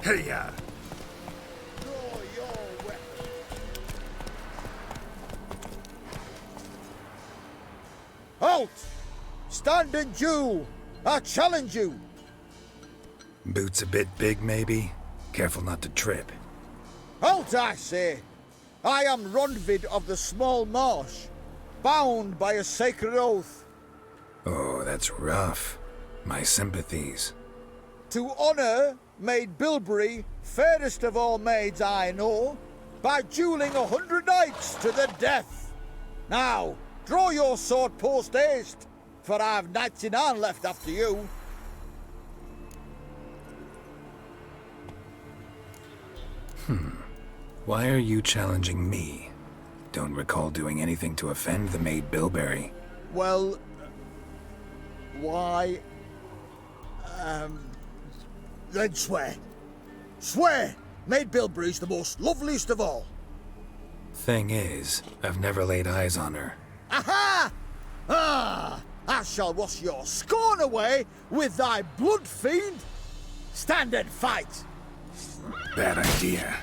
Hey-ya! Draw your weapon. Halt! Stand and do! I challenge you! Boots a bit big, maybe? Careful not to trip. Halt, I say! I am Ronvid of the Small Marsh, bound by a sacred oath. Oh, that's rough. My sympathies. To honour Maid Bilberry, fairest of all maids I know, by duelling 100 knights to the death. Now, draw your sword post haste, for I've 99 left after you. Why are you challenging me? Don't recall doing anything to offend the Maid Bilberry. Well, why, then swear. Swear! Maid Bilberry's the most loveliest of all. Thing is, I've never laid eyes on her. Aha! Ah! I shall wash your scorn away with thy blood, fiend! Stand and fight! Bad idea.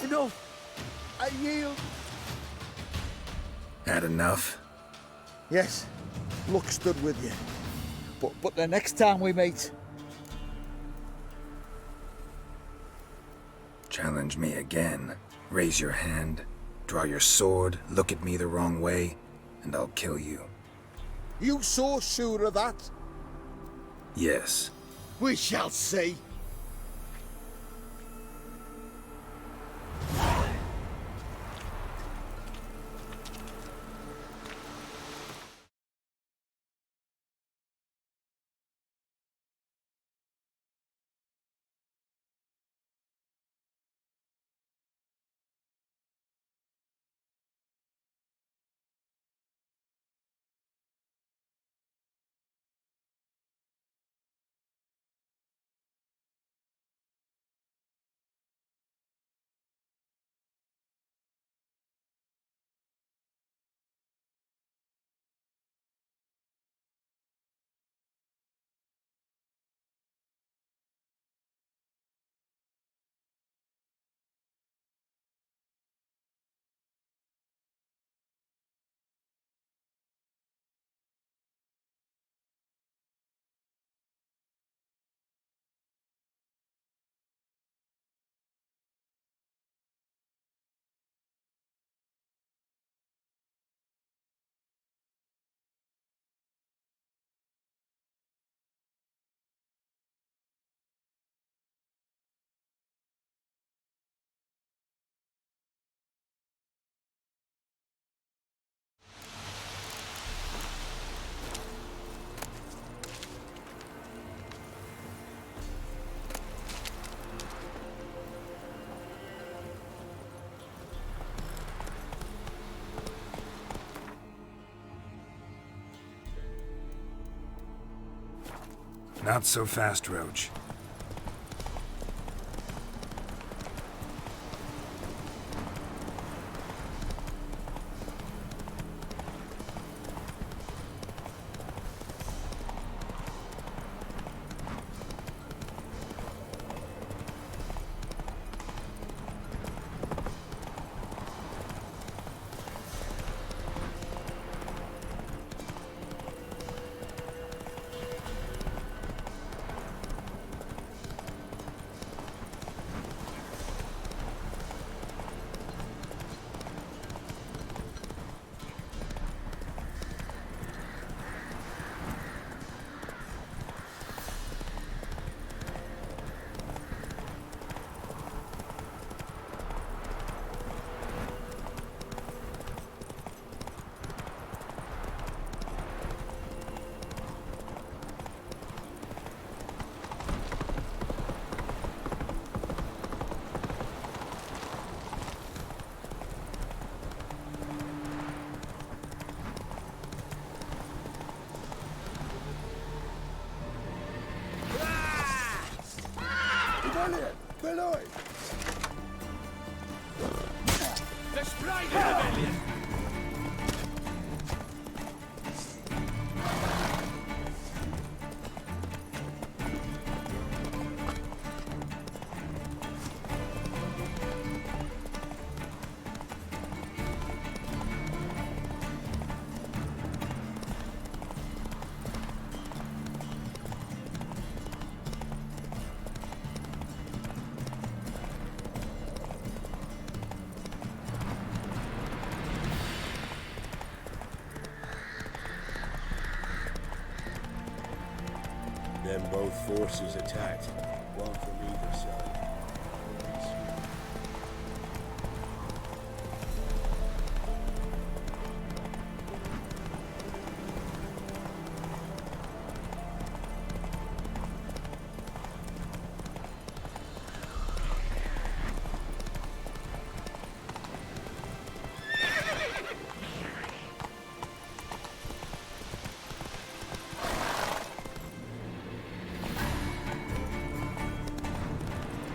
Enough! I yield. Had enough? Yes, luck stood with you. But the next time we meet... Challenge me again. Raise your hand, draw your sword, look at me the wrong way, and I'll kill you. You so sure of that? Yes. We shall see. Not so fast, Roach. Then both forces attacked, one from either side.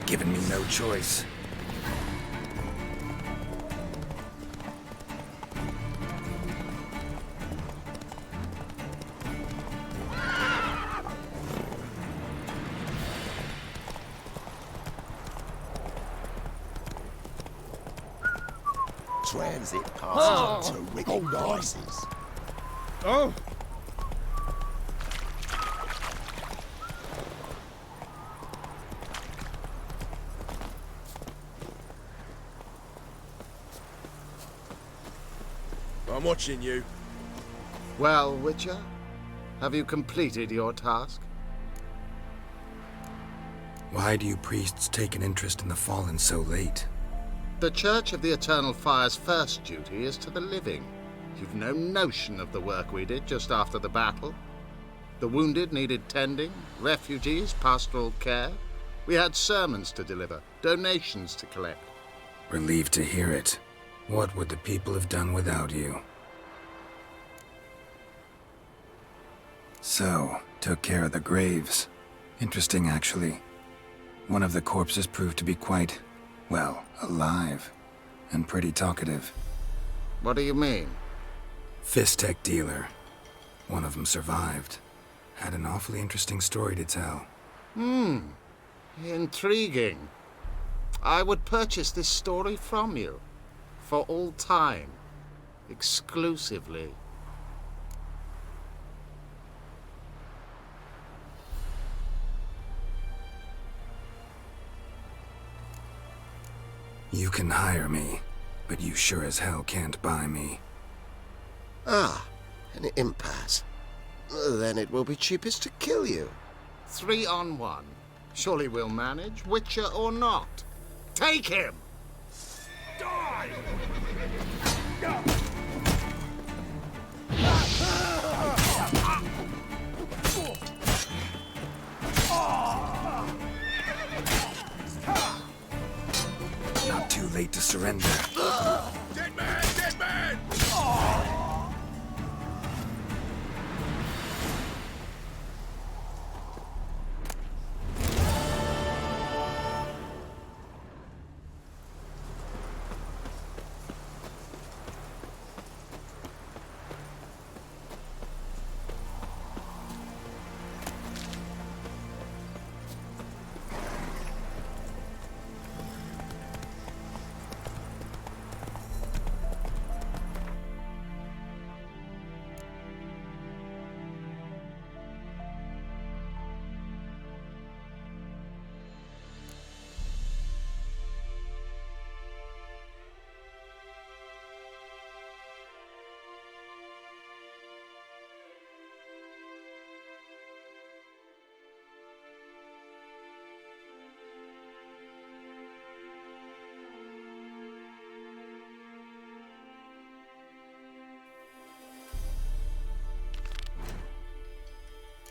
Given me no choice. Transit passes on terrific prices. Oh! I'm watching you. Well, Witcher, have you completed your task? Why do you priests take an interest in the fallen so late? The Church of the Eternal Fire's first duty is to the living. You've no notion of the work we did just after the battle. The wounded needed tending, refugees, pastoral care. We had sermons to deliver, donations to collect. Relieved to hear it. What would the people have done without you? So, took care of the graves. Interesting, actually. One of the corpses proved to be quite, well, alive. And pretty talkative. What do you mean? Fistech dealer. One of them survived. Had an awfully interesting story to tell. Intriguing. I would purchase this story from you. For all time. Exclusively. You can hire me, but you sure as hell can't buy me. Ah, an impasse. Then it will be cheapest to kill you. 3 on 1. Surely we'll manage, Witcher or not. Take him! Die! Not too late to surrender. Dead man! Dead man!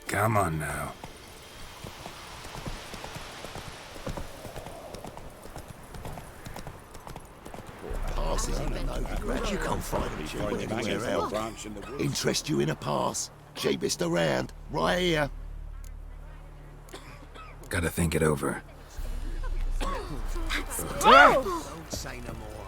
Come on now. Passes in a load of grab. You can't find them cheap anywhere else. Interest you in a pass? Cheapest around, right here. Gotta think it over. Don't say no more.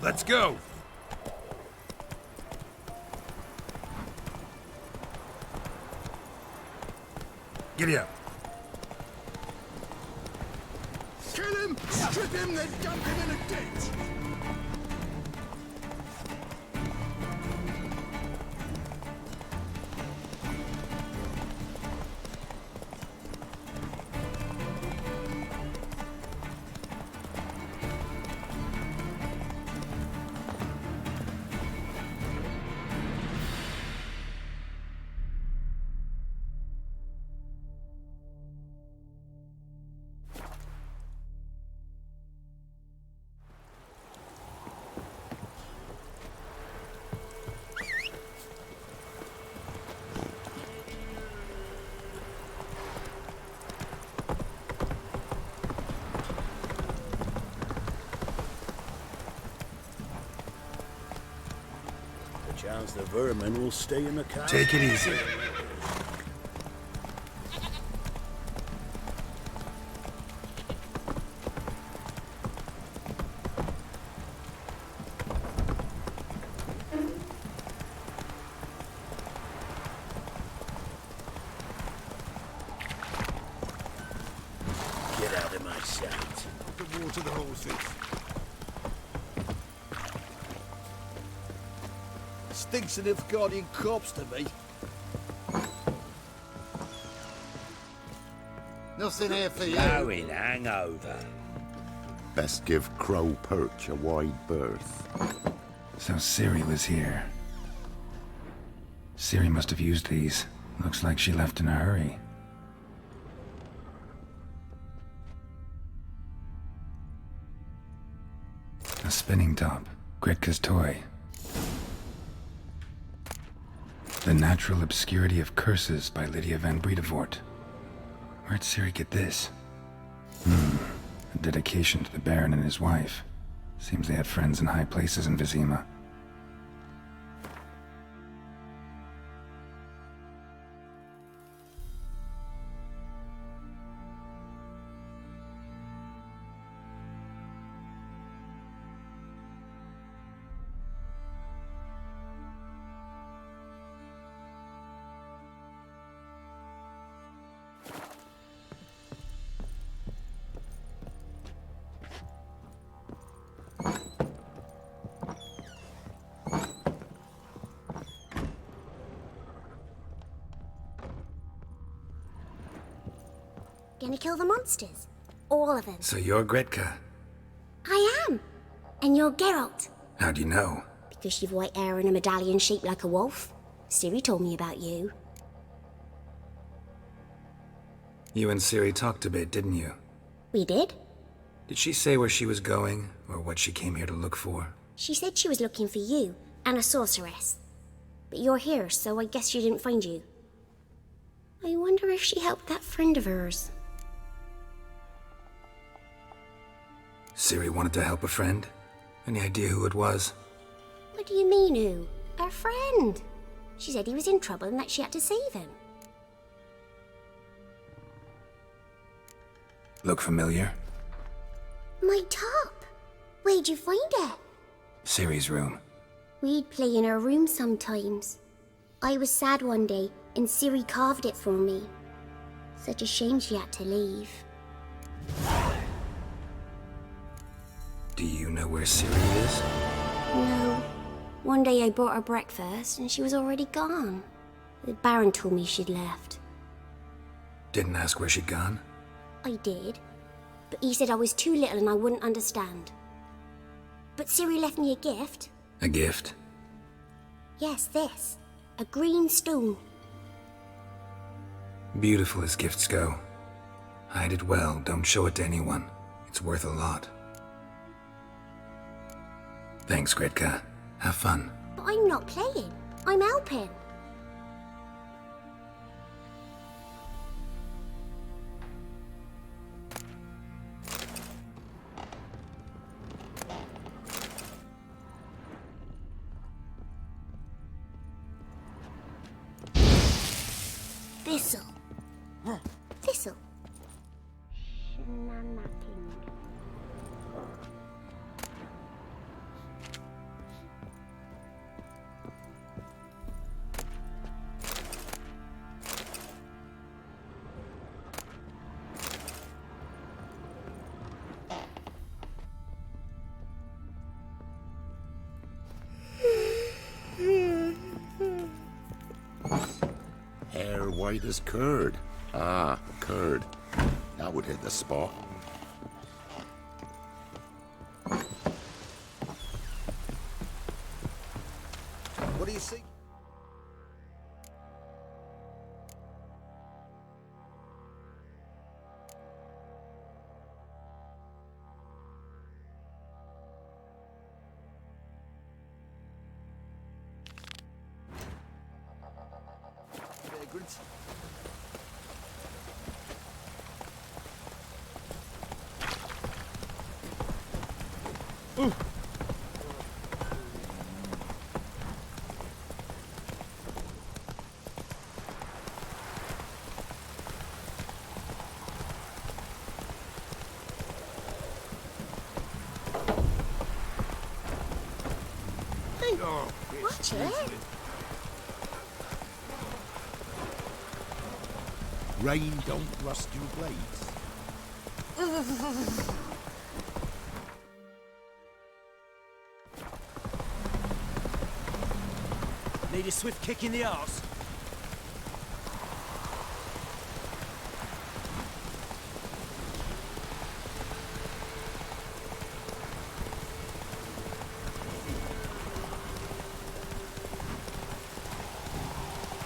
Let's go! Giddy up. Kill him! Strip him, then dump him in a ditch! Chance the vermin will stay in the car. Take it easy. Get out of my sight. The water the horses. Stinks an Ifgardian corpse to me. Nothing here for you. Going hangover. Best give Crow Perch a wide berth. So Ciri was here. Ciri must have used these. Looks like she left in a hurry. A spinning top. Gretka's toy. The Natural Obscurity of Curses by Lydia van Bredevoort. Where'd Ciri get this? A dedication to the Baron and his wife. Seems they had friends in high places in Vizima. Gonna kill the monsters? All of them. So you're Gretka. I am. And you're Geralt. How do you know? Because you've white hair and a medallion shaped like a wolf. Ciri told me about you. You and Ciri talked a bit, didn't you? We did? Did she say where she was going, or what she came here to look for? She said she was looking for you and a sorceress. But you're here, so I guess she didn't find you. I wonder if she helped that friend of hers. Ciri wanted to help a friend? Any idea who it was? What do you mean, who? Our friend. She said he was in trouble and that she had to save him. Look familiar? My top. Where'd you find it? Ciri's room. We'd play in her room sometimes. I was sad one day and Ciri carved it for me. Such a shame she had to leave. Do you know where Ciri is? No. One day I brought her breakfast and she was already gone. The Baron told me she'd left. Didn't ask where she'd gone? I did, but he said I was too little and I wouldn't understand. But Ciri left me a gift. A gift? Yes, this. A green stone. Beautiful as gifts go. Hide it well, don't show it to anyone. It's worth a lot. Thanks, Gretka. Have fun. But I'm not playing. I'm helping. Thistle. Thistle. Shenanacking. white as curd. Ah, curd. That would hit the spot. What do you see? Vagrants. Watch it. Rain don't rust your blades. Need a swift kick in the arse.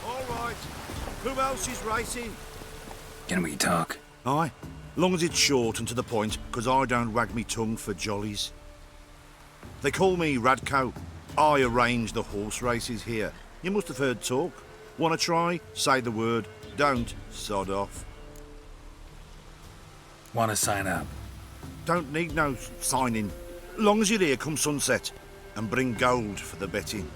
All right. Who else is racing? Can we talk? Aye. Long as it's short and to the point, 'cause I don't wag me tongue for jollies. They call me Radko. I arrange the horse races here. You must have heard talk. Wanna try? Say the word. Don't, sod off. Want to sign up? Don't need no signing. Long as you're here come sunset. And bring gold for the betting.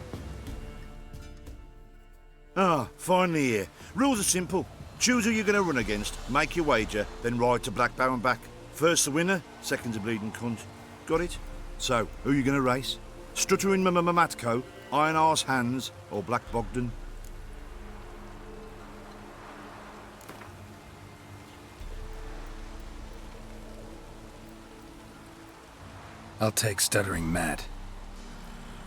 Ah, finally here. Rules are simple. Choose who you're going to run against, make your wager, then ride to Blackbow and back. First the winner, second's a bleeding cunt. Got it? So, who you going to race? Stuttering Matko, Iron Arse Hands, or Black Bogdan? I'll take Stuttering Matt.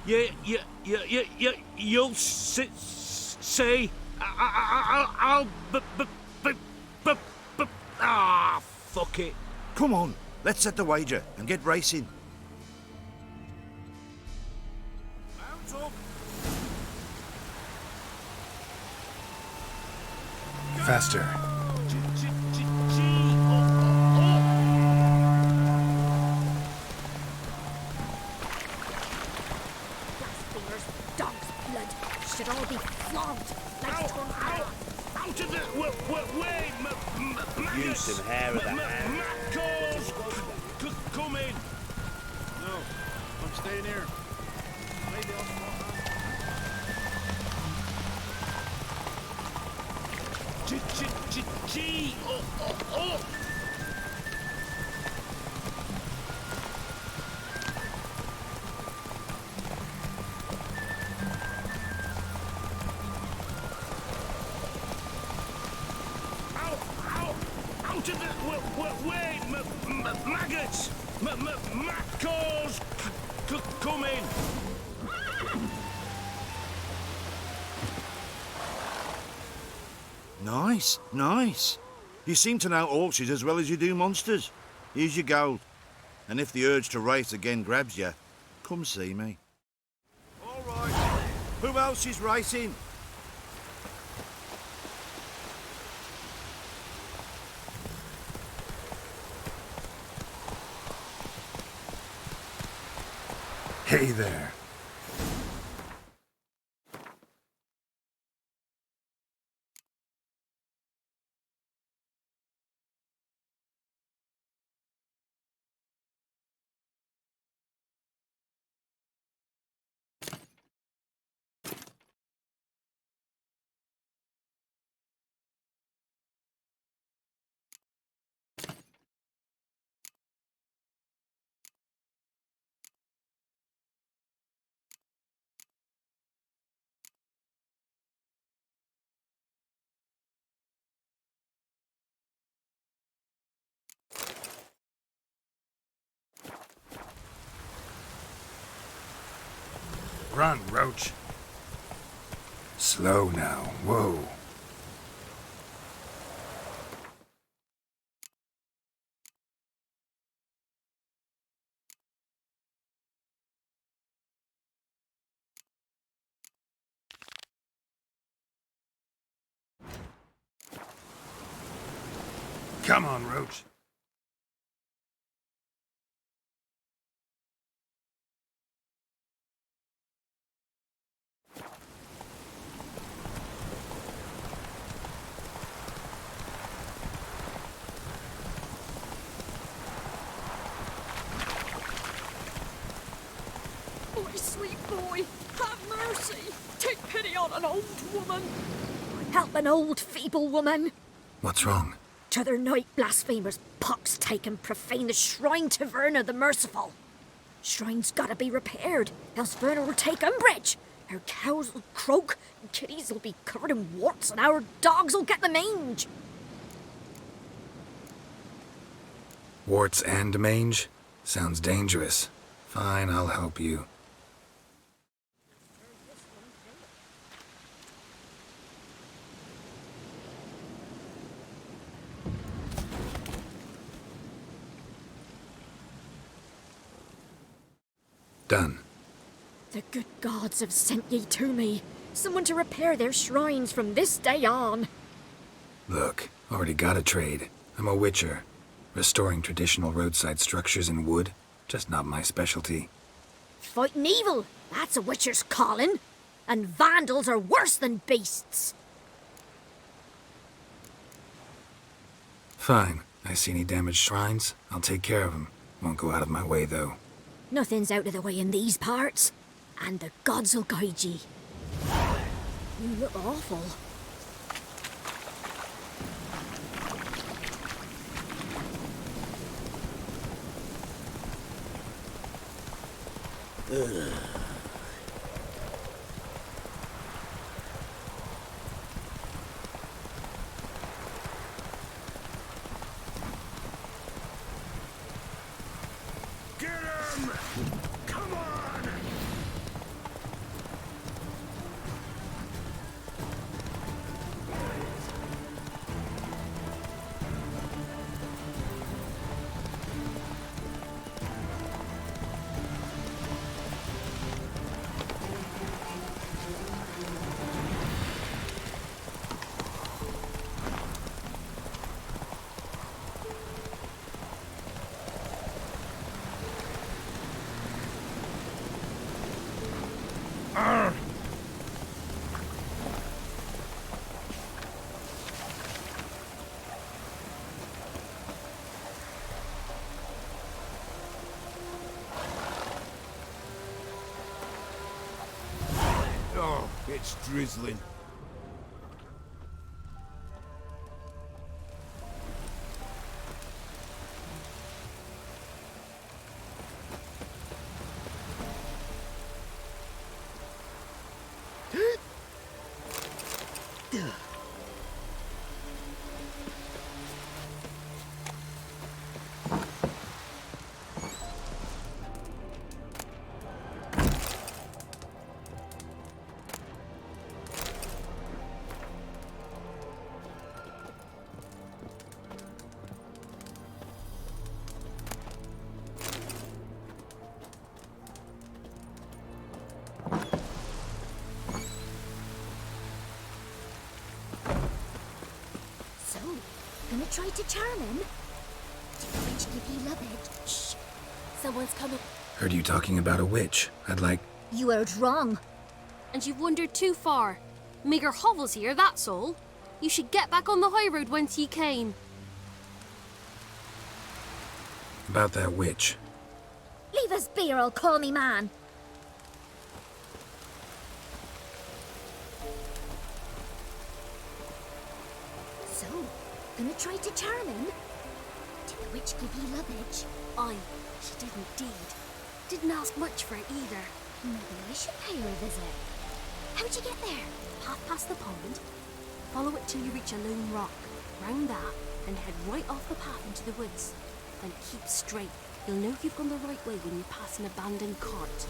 You'll see. Fuck it. Come on, let's set the wager and get racing. Mount up. Faster. Blasphemers, dog's blood, should all be flogged like tongue. Out of the way, Use some hair of that hand. Come in. No, I'm staying here. Maybe I'll Out of the way, maggots! Macos! Come in! Nice, nice. You seem to know horses as well as you do monsters. Here's your gold. And if the urge to race again grabs you, come see me. All right. Who else is racing? Hey there. Run, Roach. Slow now. Whoa. Come on, Roach. My sweet boy, have mercy. Take pity on an old woman. Help an old feeble woman. What's wrong? T'other night blasphemers pox take and profane the shrine to Verna the Merciful. Shrine's gotta be repaired, else Verna will take umbrage. Our cows will croak, and kitties will be covered in warts, and our dogs will get the mange. Warts and mange? Sounds dangerous. Fine, I'll help you. Done. The good gods have sent ye to me. Someone to repair their shrines from this day on. Look, already got a trade. I'm a witcher. Restoring traditional roadside structures in wood, just not my specialty. Fighting evil, that's a witcher's calling. And vandals are worse than beasts. Fine. I see any damaged shrines, I'll take care of them. Won't go out of my way, though. Nothing's out of the way in these parts. And the gods will guide ye. You look awful. Get him! Come on! Oh, it's drizzling. So, gonna try to charm him? Did the witch give ye lovage? Shh. Someone's coming. Heard you talking about a witch. I'd like... You heard wrong. And you've wandered too far. Meagre hovels here, that's all. You should get back on the high road whence ye came. About that witch. Leave us be or I'll call me man. So, gonna try to charm him? Did the witch give ye lovage? Aye, she did indeed. Didn't ask much for it either. Maybe I should pay her a visit. How'd you get there? Half past the pond. Follow it till you reach a lone rock. Round that, and head right off the path into the woods. Then keep straight. You'll know you've gone the right way when you pass an abandoned cart.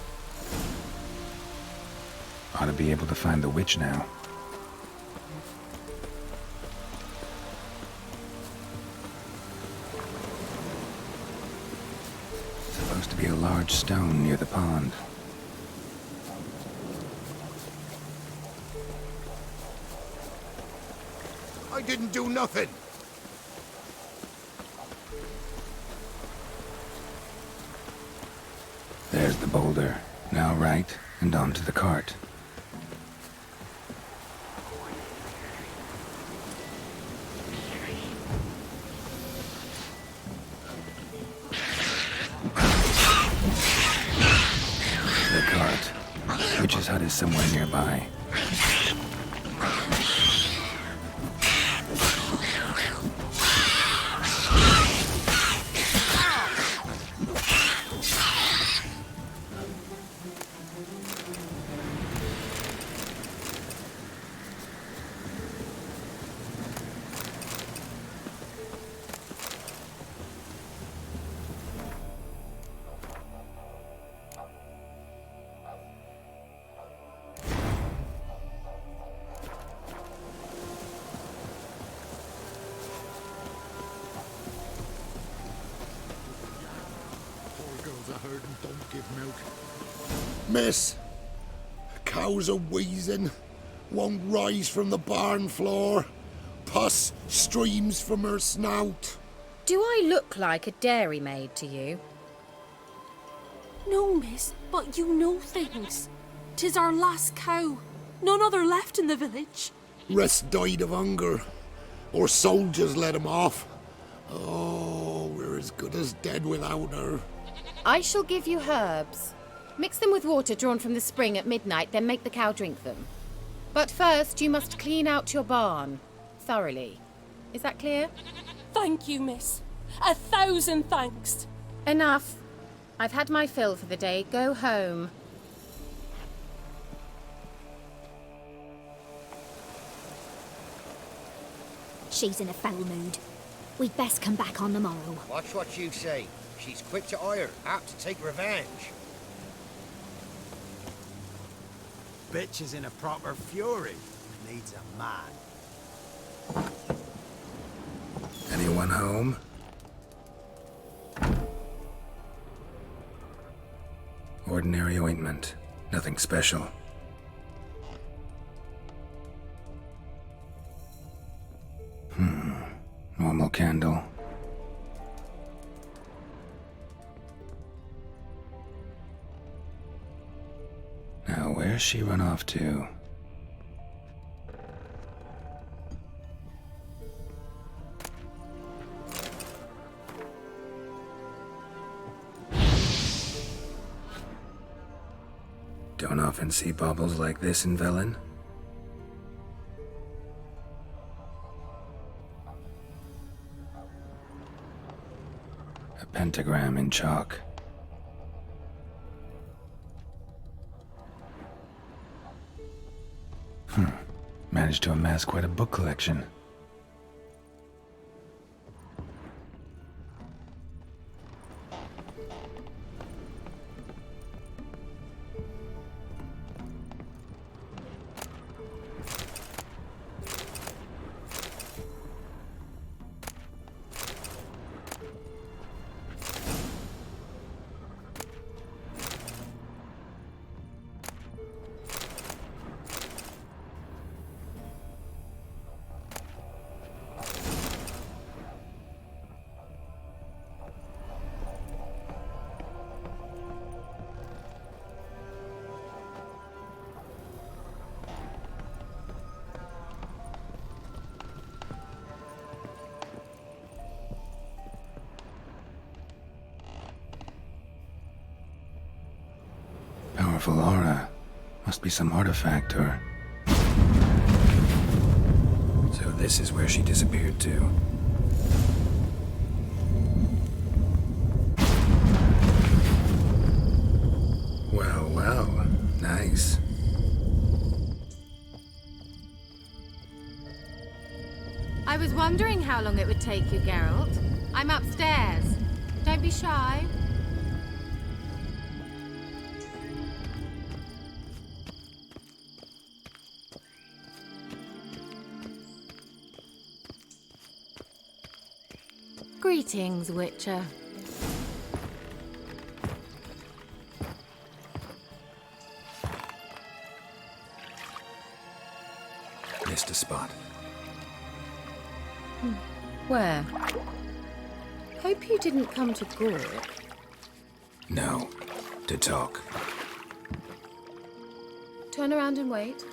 Ought to be able to find the witch now. Supposed to be a large stone near the pond. I didn't do nothing. There's the boulder. Now right, and onto the cart. The cart. Witch's hut is somewhere nearby. Miss, cows are wheezing, won't rise from the barn floor. Pus streams from her snout. Do I look like a dairymaid to you? No, miss, but you know things. 'Tis our last cow. None other left in the village. Rest died of hunger, or soldiers let him off. Oh, we're as good as dead without her. I shall give you herbs. Mix them with water drawn from the spring at midnight, then make the cow drink them. But first, you must clean out your barn thoroughly. Is that clear? Thank you, miss. 1,000 thanks. Enough. I've had my fill for the day. Go home. She's in a foul mood. We'd best come back on the morrow. Watch what you say. She's quick to ire, apt to take revenge. Bitch is in a proper fury. Needs a man. Anyone home? Ordinary ointment. Nothing special. Normal candle. Now, where's she run off to? Don't often see baubles like this in Velen. A pentagram in chalk. Managed to amass quite a book collection. Powerful aura. Must be some artifact or... So this is where she disappeared to. Well, well. Nice. I was wondering how long it would take you, Geralt. I'm upstairs. Don't be shy. Greetings, Witcher. Missed a spot. Where? Hope you didn't come to Gork. No. to talk. Turn around and wait.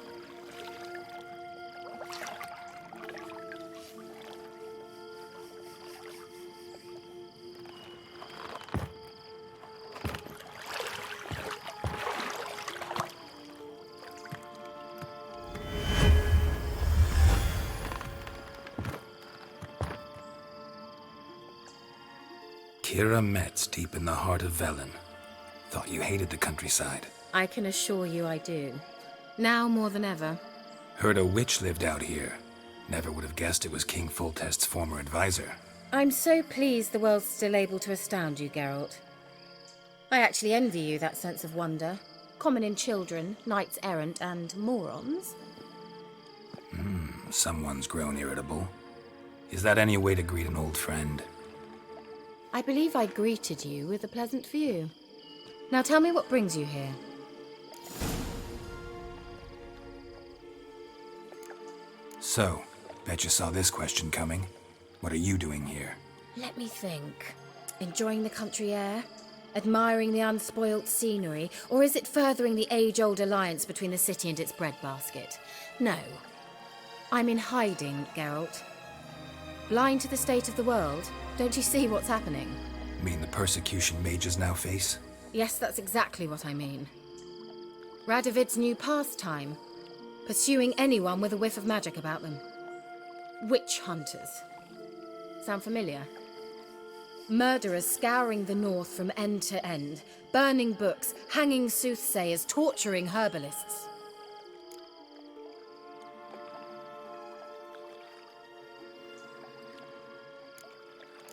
Kira Metz, deep in the heart of Velen. Thought you hated the countryside. I can assure you I do. Now more than ever. Heard a witch lived out here. Never would have guessed it was King Foltest's former advisor. I'm so pleased the world's still able to astound you, Geralt. I actually envy you that sense of wonder. Common in children, knights errant, and morons. Someone's grown irritable. Is that any way to greet an old friend? I believe I greeted you with a pleasant view. Now tell me what brings you here. So, bet you saw this question coming. What are you doing here? Let me think. Enjoying the country air? Admiring the unspoilt scenery? Or is it furthering the age-old alliance between the city and its breadbasket? No. I'm in hiding, Geralt. Blind to the state of the world? Don't you see what's happening? Mean the persecution mages now face? Yes, that's exactly what I mean. Radovid's new pastime. Pursuing anyone with a whiff of magic about them. Witch hunters. Sound familiar? Murderers scouring the north from end to end, burning books, hanging soothsayers, torturing herbalists.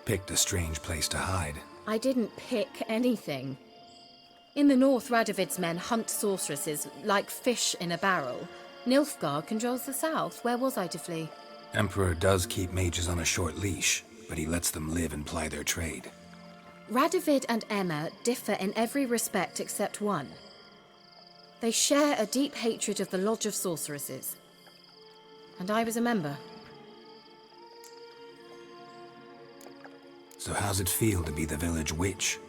Picked a strange place to hide. I didn't pick anything. In the north, Radovid's men hunt sorceresses like fish in a barrel. Nilfgaard controls the south. Where was I to flee? Emperor does keep mages on a short leash, but he lets them live and ply their trade. Radovid and Emma differ in every respect except one. They share a deep hatred of the Lodge of Sorceresses. And I was a member. So how's it feel to be the village witch?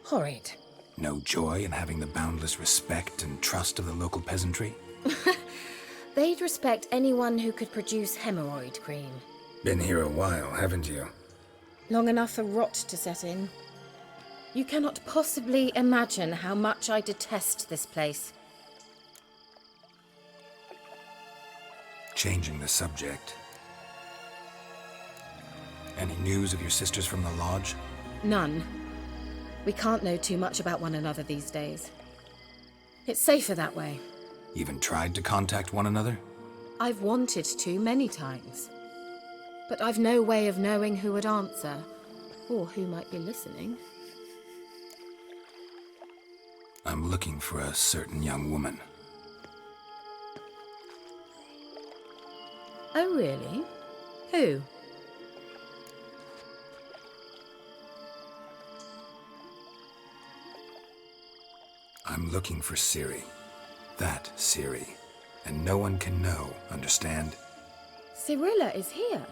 Horrid. No joy in having the boundless respect and trust of the local peasantry? They'd respect anyone who could produce hemorrhoid cream. Been here a while, haven't you? Long enough for rot to set in. You cannot possibly imagine how much I detest this place. Changing the subject. Any news of your sisters from the lodge? None. We can't know too much about one another these days. It's safer that way. Even tried to contact one another? I've wanted to many times. But I've no way of knowing who would answer, or who might be listening. I'm looking for a certain young woman. Oh, really? Who? I'm looking for Ciri. That Ciri. And no one can know, understand? Cirilla is here.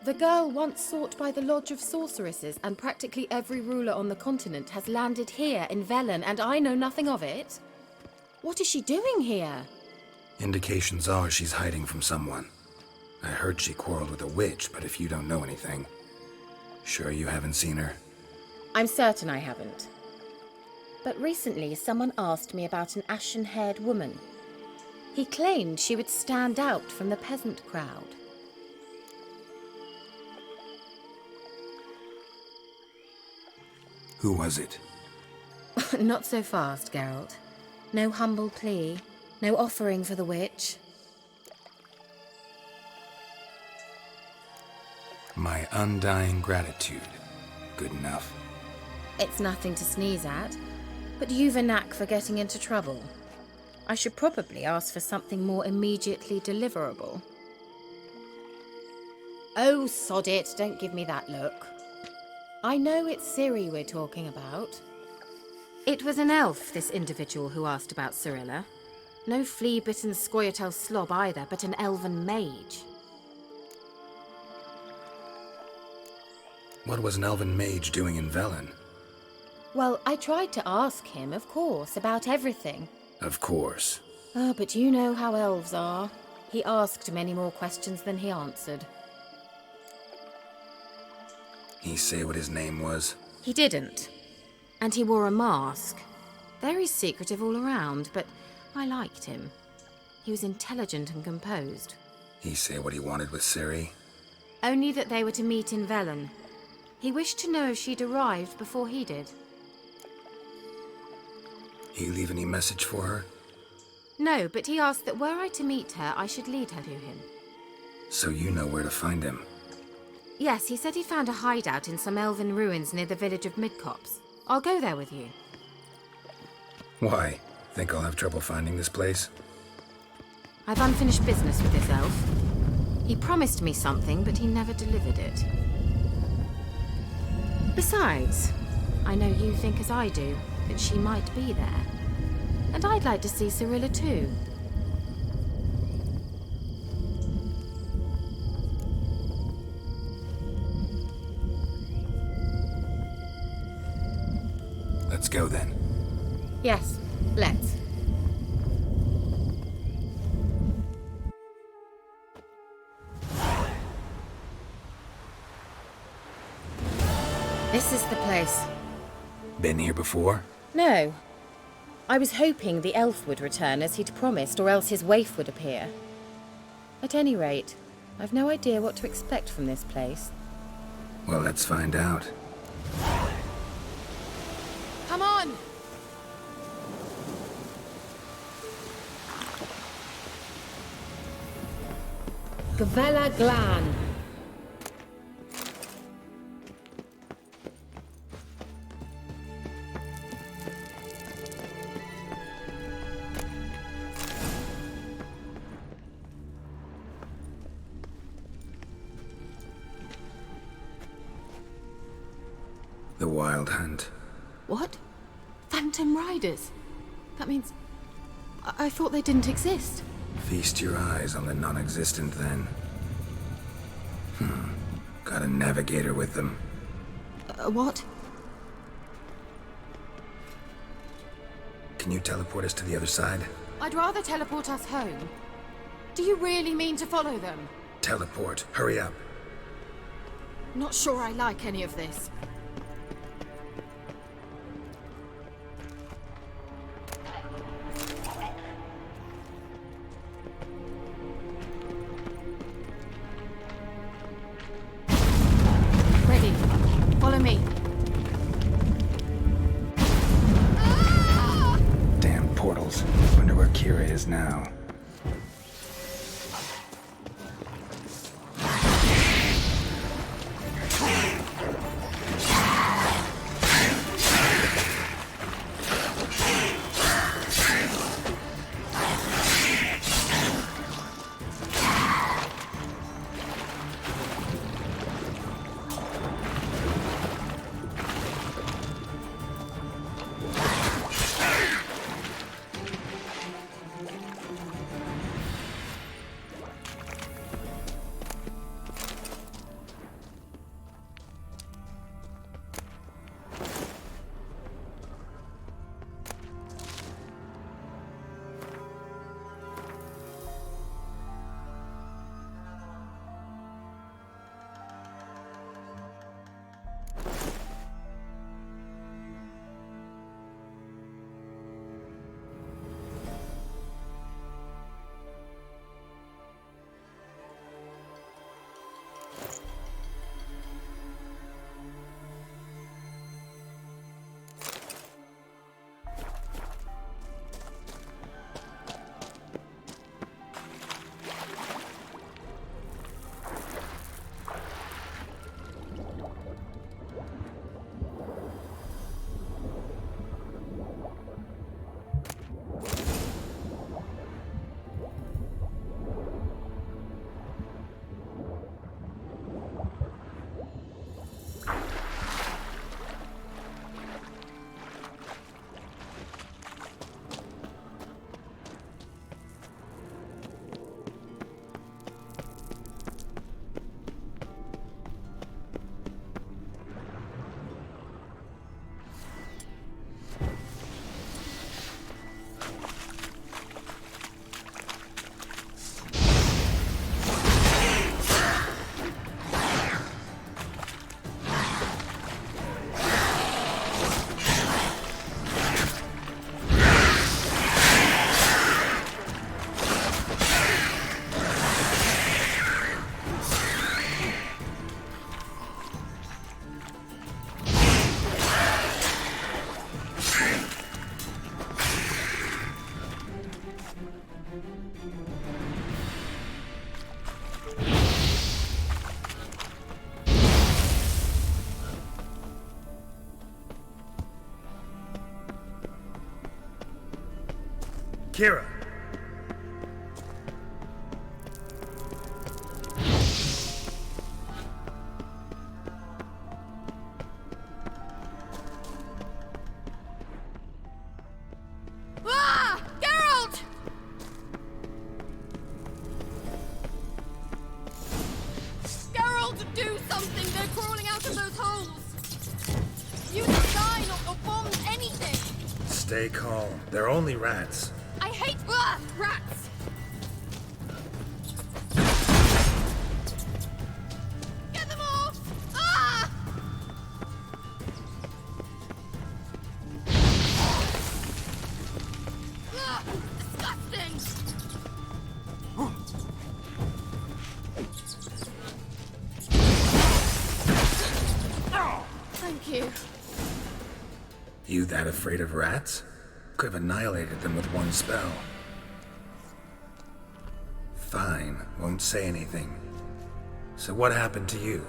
The girl once sought by the Lodge of Sorceresses, and practically every ruler on the continent has landed here in Velen, and I know nothing of it. What is she doing here? Indications are she's hiding from someone. I heard she quarreled with a witch, but if you don't know anything, sure you haven't seen her? I'm certain I haven't. But recently someone asked me about an ashen-haired woman. He claimed she would stand out from the peasant crowd. Who was it? Not so fast, Geralt. No humble plea, no offering for the witch. My undying gratitude. Good enough. It's nothing to sneeze at, but you've a knack for getting into trouble. I should probably ask for something more immediately deliverable. Oh, sod it, don't give me that look. I know it's Ciri we're talking about. It was an elf, this individual who asked about Cirilla. No flea-bitten Scoia'tael slob either, but an elven mage. What was an elven mage doing in Velen? Well, I tried to ask him, of course, about everything. Of course. Oh, but you know how elves are. He asked many more questions than he answered. He say what his name was? He didn't. And he wore a mask. Very secretive all around, but I liked him. He was intelligent and composed. He say what he wanted with Ciri? Only that they were to meet in Velen. He wished to know if she'd arrived before he did. He leave any message for her? No, but he asked that were I to meet her, I should lead her to him. So you know where to find him? Yes, he said he found a hideout in some elven ruins near the village of Midcopse. I'll go there with you. Why? Think I'll have trouble finding this place? I've unfinished business with this elf. He promised me something, but he never delivered it. Besides, I know you think as I do, that she might be there. And I'd like to see Cirilla too. Let's go then. Yes, let's. This is the place. Been here before? No. I was hoping the elf would return as he'd promised, or else his waif would appear. At any rate, I've no idea what to expect from this place. Well, let's find out. Come on! Gavella Glan. The Wild Hunt. What? Phantom Riders? That means... I thought they didn't exist. Feast your eyes on the non-existent then. Got a navigator with them. What? Can you teleport us to the other side? I'd rather teleport us home. Do you really mean to follow them? Teleport. Hurry up. Not sure I like any of this. Ready. Follow me. Damn portals. Wonder where Kira is now. Kira. Ah! Geralt! Geralt, do something! They're crawling out of those holes! Use a sign or bombs, anything! Stay calm. They're only rats. I hate rats! Get them off! Ah! Ugh, disgusting! Thank you. You that afraid of rats? Could have annihilated them with one spell. Fine, won't say anything. So what happened to you?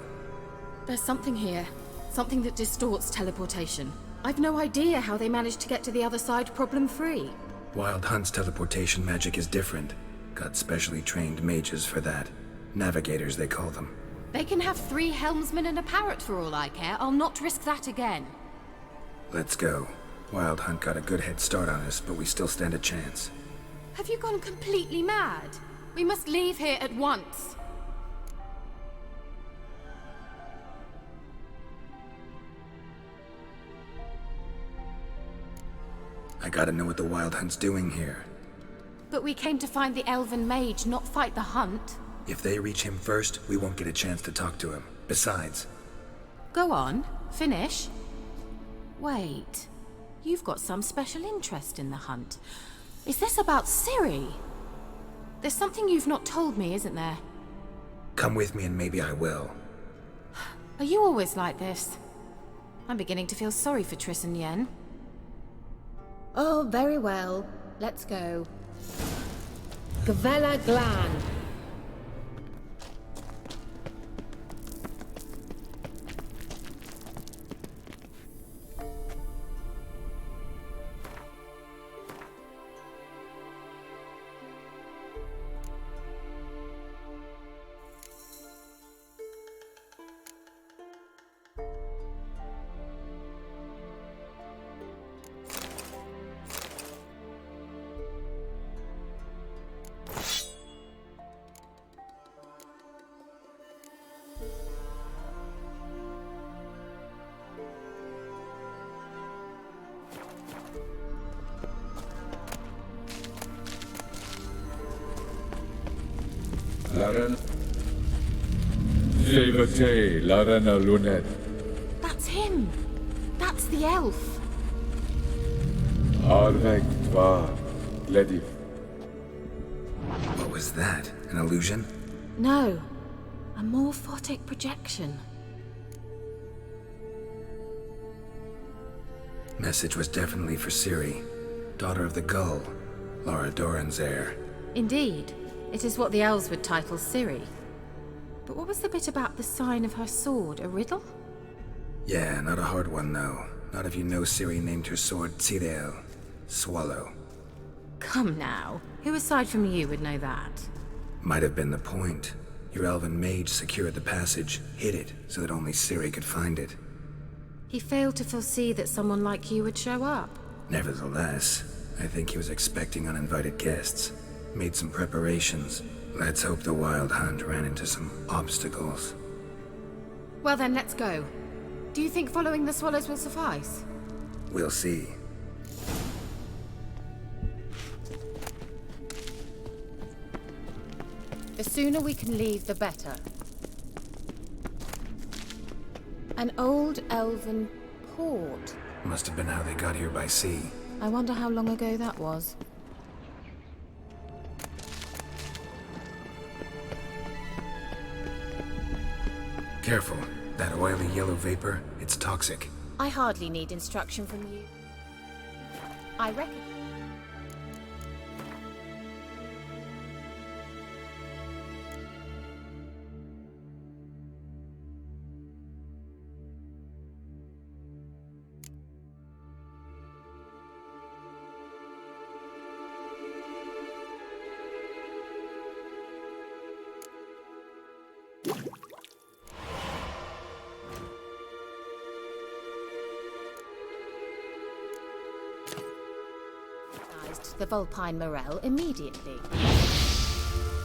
There's something here. Something that distorts teleportation. I've no idea how they managed to get to the other side problem-free. Wild Hunt's teleportation magic is different. Got specially trained mages for that. Navigators, they call them. They can have 3 helmsmen and a parrot for all I care. I'll not risk that again. Let's go. Wild Hunt got a good head start on us, but we still stand a chance. Have you gone completely mad? We must leave here at once. I gotta know what the Wild Hunt's doing here. But we came to find the elven mage, not fight the hunt. If they reach him first, we won't get a chance to talk to him. Besides... Go on, finish. Wait, you've got some special interest in the hunt. Is this about Ciri? There's something you've not told me, isn't there? Come with me and maybe I will. Are you always like this? I'm beginning to feel sorry for Triss and Yen. Oh, very well. Let's go. Gavella Glan. Laren. Shevate, Larena Lunet. That's him. That's the elf. Arvek Tvar, Ledif. What was that? An illusion? No. A morphotic projection. Message was definitely for Ciri, daughter of the Gull, Lara Doran's heir. Indeed. It is what the elves would title Ciri. But what was the bit about the sign of her sword? A riddle? Yeah, not a hard one though. Not if you know Ciri named her sword Tirel, Swallow. Come now. Who aside from you would know that? Might have been the point. Your elven mage secured the passage, hid it, so that only Ciri could find it. He failed to foresee that someone like you would show up. Nevertheless, I think he was expecting uninvited guests. Made some preparations. Let's hope the Wild Hunt ran into some obstacles. Well then, let's go. Do you think following the swallows will suffice? We'll see. The sooner we can leave, the better. An old elven port. Must have been how they got here by sea. I wonder how long ago that was. Careful. That oily yellow vapor, it's toxic. I hardly need instruction from you. I reckon. the Vulpine Morel immediately.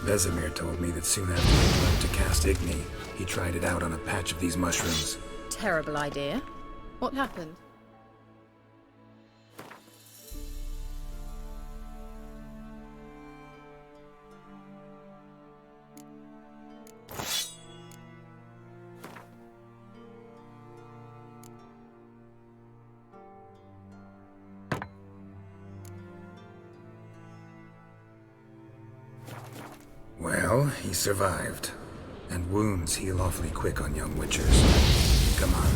Vesemir told me that soon after he learned to cast Igni, he tried it out on a patch of these mushrooms. Terrible idea. What happened? Well, he survived. And wounds heal awfully quick on young witchers. Come on.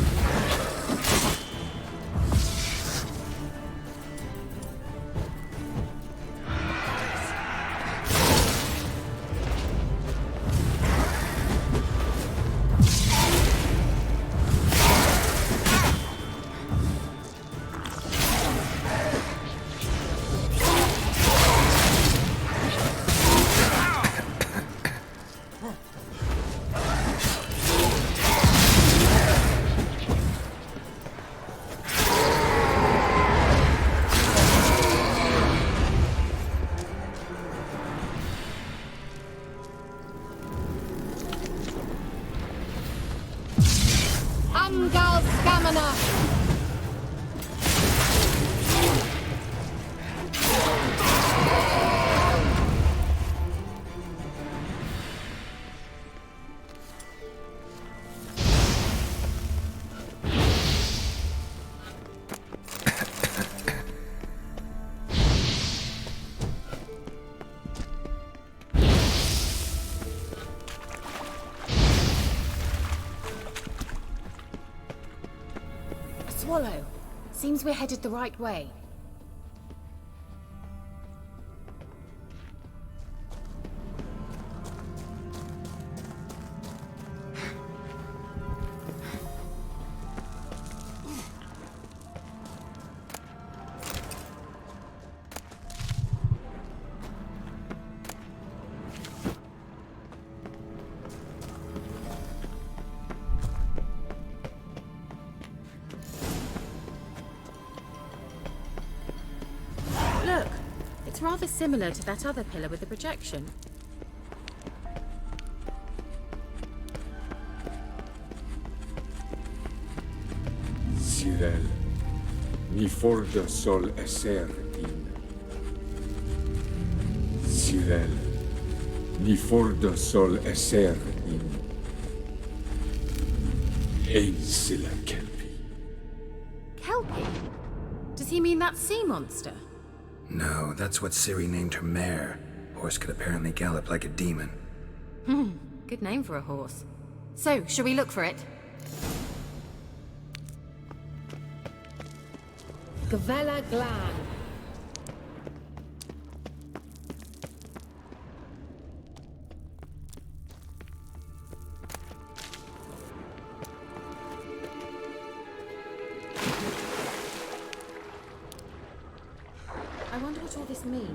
Swallow. Seems we're headed the right way. It's rather similar to that other pillar with the projection. Cyril, ni forda sol esser in. Cyril, ni forda sol esser in. Ein silla kelpi. Kelpie? Does he mean that sea monster? No, that's what Ciri named her mare. Horse could apparently gallop like a demon. Good name for a horse. So, shall we look for it? Gavella Glan. I wonder what all this means.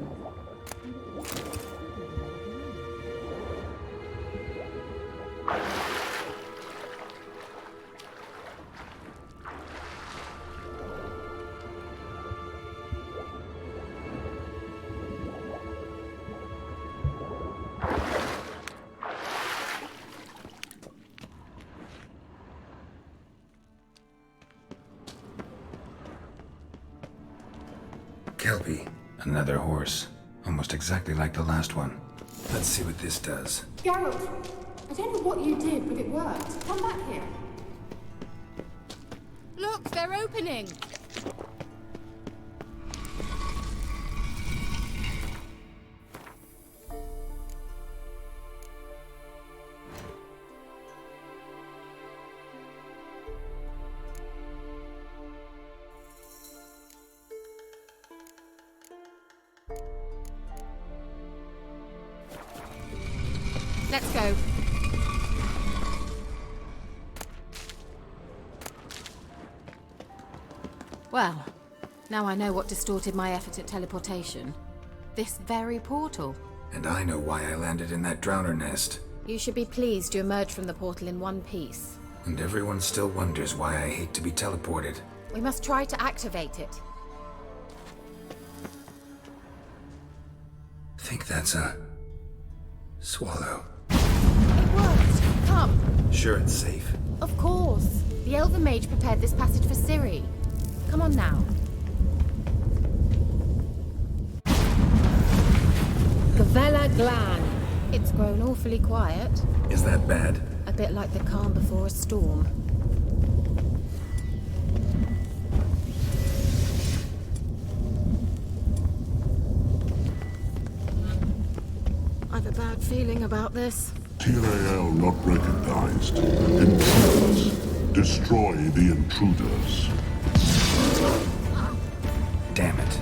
Kelpie. Another horse. Almost exactly like the last one. Let's see what this does. Geralt, I don't know what you did, but it worked. Come back here. Look, they're opening! Let's go. Well, now I know what distorted my effort at teleportation. This very portal. And I know why I landed in that drowner nest. You should be pleased you emerged from the portal in one piece. And everyone still wonders why I hate to be teleported. We must try to activate it. think that's a... swallow. It worked. Come. Sure it's safe. Of course. The Elven Mage prepared this passage for Ciri. Come on now. Gavella Glan. It's grown awfully quiet. Is that bad? A bit like the calm before a storm. I've a bad feeling about this. Tyrael not recognized. Intruders. Destroy the intruders. Damn it.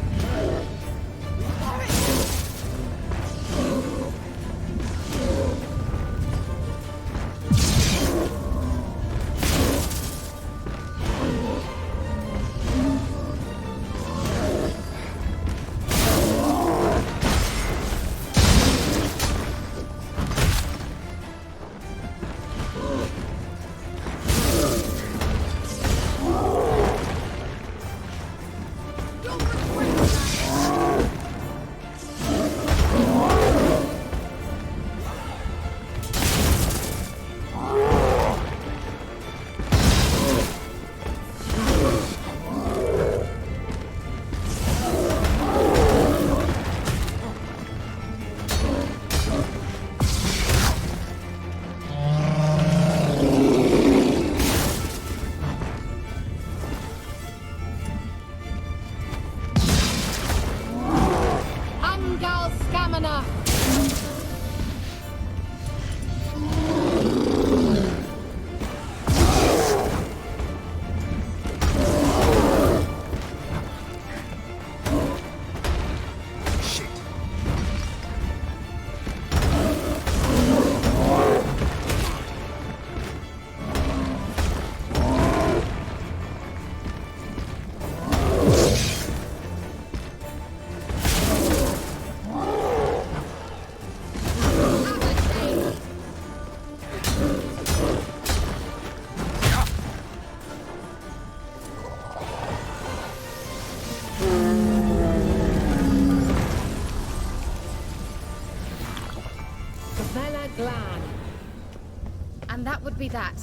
And that would be that.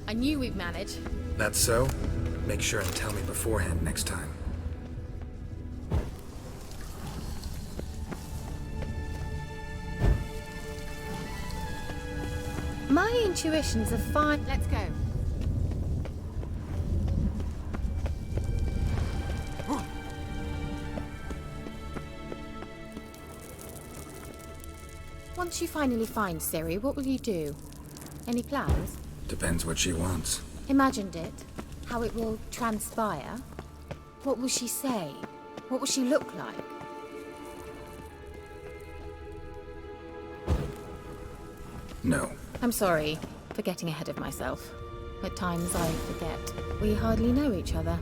I knew we'd manage. That's so? Make sure and tell me beforehand next time. My intuitions are fine. Let's go. Once you finally find Ciri, what will you do? Any plans? Depends what she wants. Imagined it. How it will transpire. What will she say? What will she look like? No. I'm sorry for getting ahead of myself. At times I forget. We hardly know each other.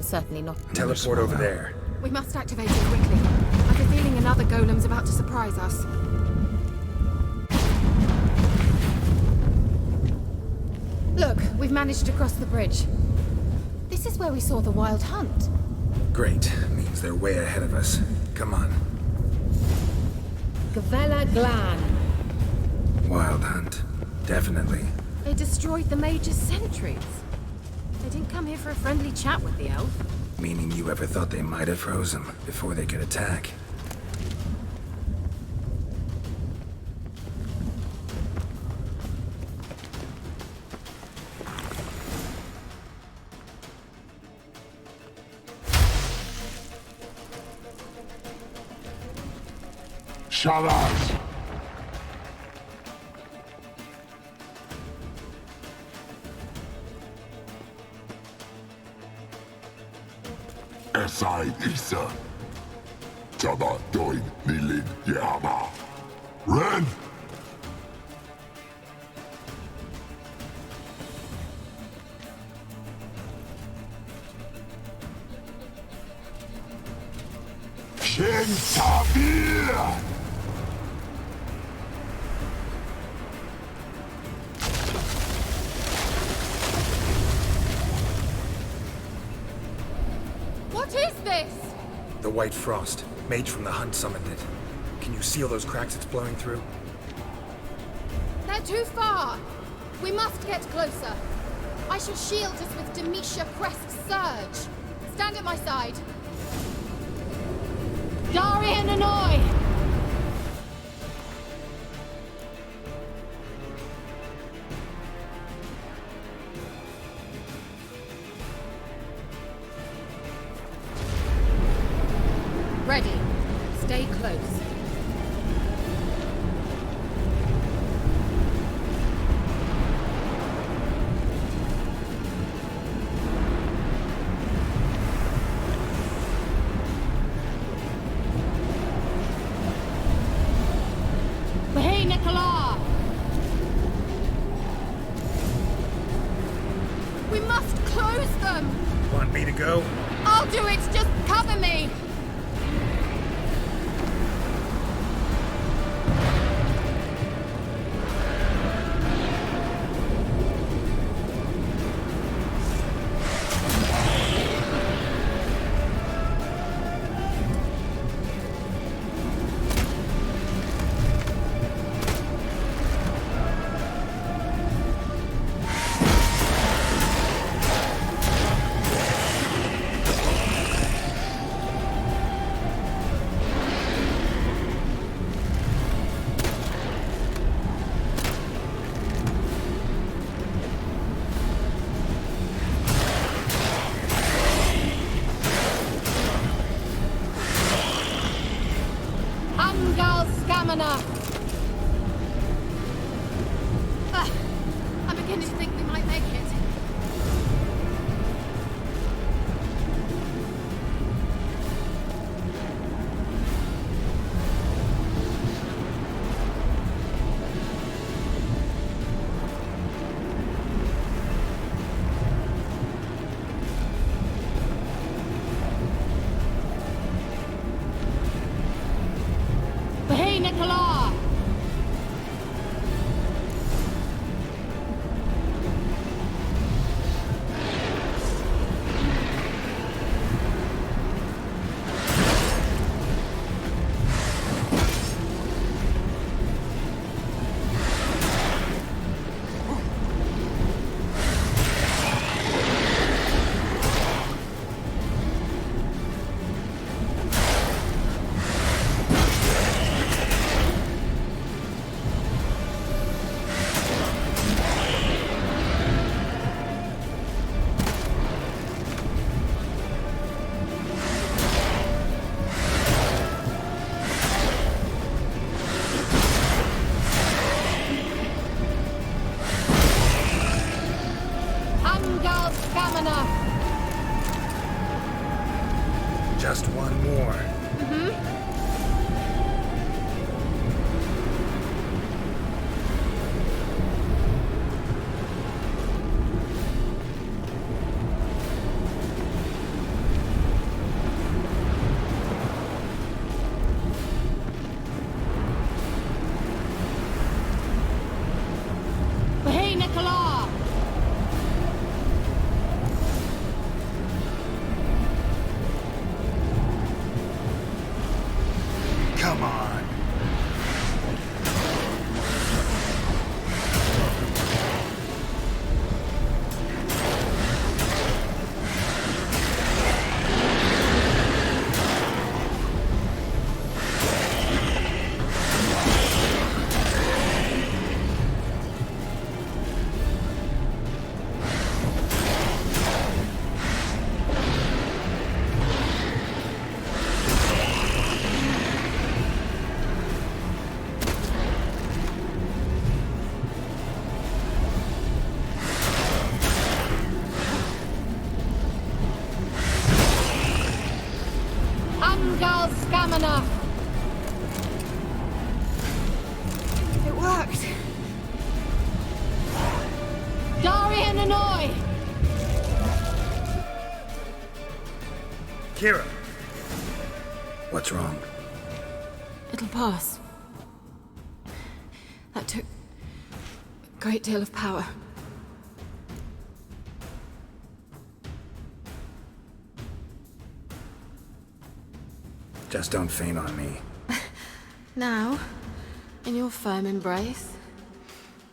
Certainly not. Teleport over there. We must activate it quickly. I've a feeling another golem's about to surprise us. Look, we've managed to cross the bridge. This is where we saw the Wild Hunt. Great. Means they're way ahead of us. Come on. Gavella Glan. Wild Hunt. Definitely. They destroyed the Mage's sentries. They didn't come here for a friendly chat with the elf. Meaning you ever thought they might have froze them before they could attack? Shalas! Esai Isa. Taba doin nilin yama. Ren! Shin Tabir! What is this? The White Frost. Mage from the Hunt summoned it. Can you seal those cracks it's blowing through? They're too far. We must get closer. I shall shield us with Demetia Crest's surge. Stand at my side. Darian Annoy! Ready. Stay close. Hey, Nicola! We must close them! Want me to go? I'll do it! Just cover me! I'm beginning to think we might make it. Hey, Nicola! Just one more. Hey, Nicola! Come on. Stamina! It worked! Darian Annoy! Kira! What's wrong? It'll pass. That took a great deal of power. Just don't faint on me. Now, in your firm embrace,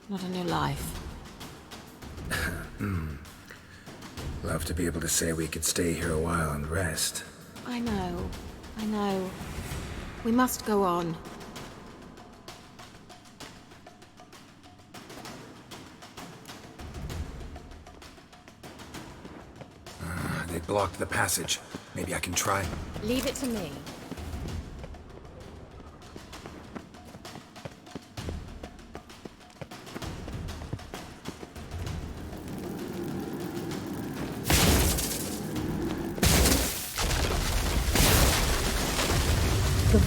not in your life. Love to be able to say we could stay here a while and rest. I know. We must go on. They blocked the passage. Maybe I can try. Leave it to me.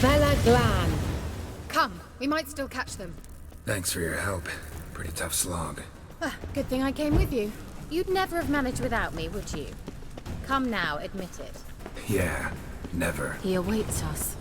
Vela Glan. Come, we might still catch them. Thanks for your help. Pretty tough slog. Good thing I came with you. You'd never have managed without me, would you? Come now, admit it. Yeah, never. He awaits us.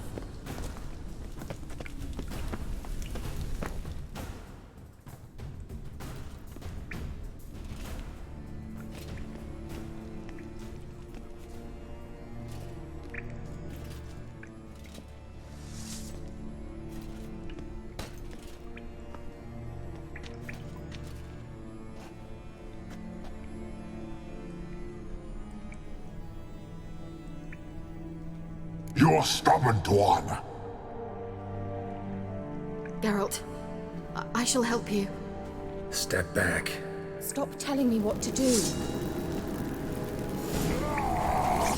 You're stubborn, Tuan. Geralt, I shall help you. Step back. Stop telling me what to do.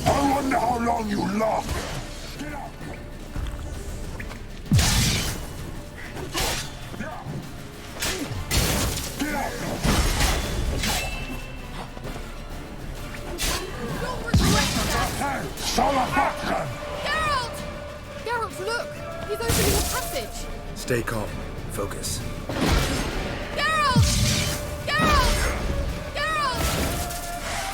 I wonder how long you last. Geralt! Geralt, look! He's opening a passage! Stay calm. Focus. Geralt! Geralt! Geralt! Geralt!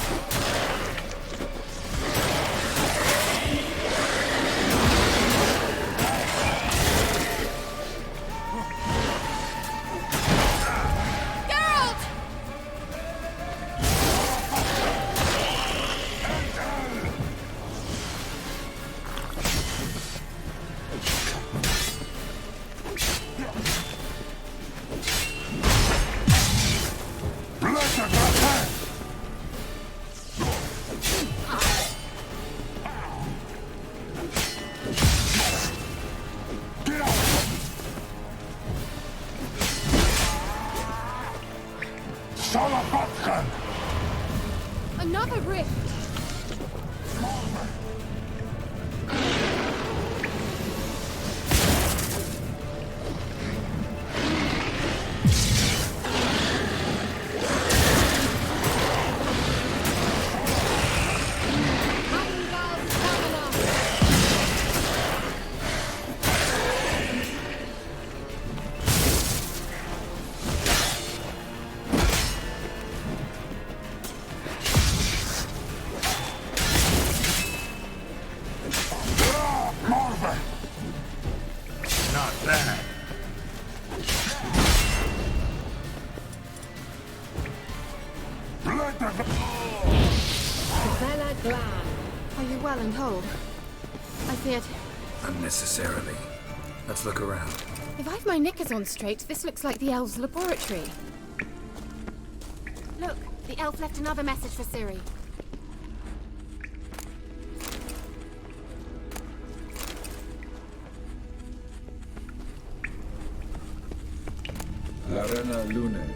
Another rift! Not bad. Vela Glan. Are you well and whole? I feared... Unnecessarily. Let's look around. If I've my knickers on straight, this looks like the elves' laboratory. Look, the elf left another message for Ciri. Larena Lune.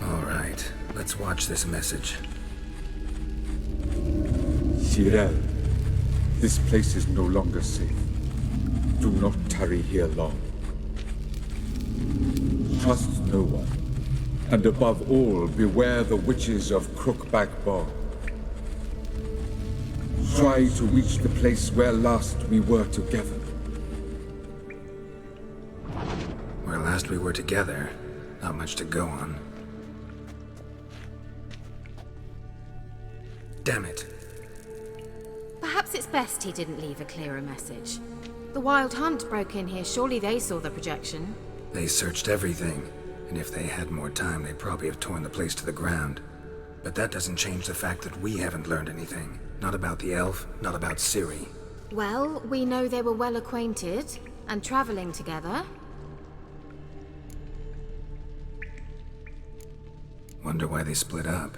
All right, let's watch this message. Tyrell, this place is no longer safe. Do not tarry here long. Trust no one. And above all, beware the witches of Crookback Bog. Try to reach the place where last we were together. Where last we were together, not much to go on. Damn it. Perhaps it's best he didn't leave a clearer message. The Wild Hunt broke in here. Surely they saw the projection. They searched everything, and if they had more time, they'd probably have torn the place to the ground. But that doesn't change the fact that we haven't learned anything. Not about the elf, not about Ciri. Well, we know they were well acquainted. and traveling together. Wonder why they split up.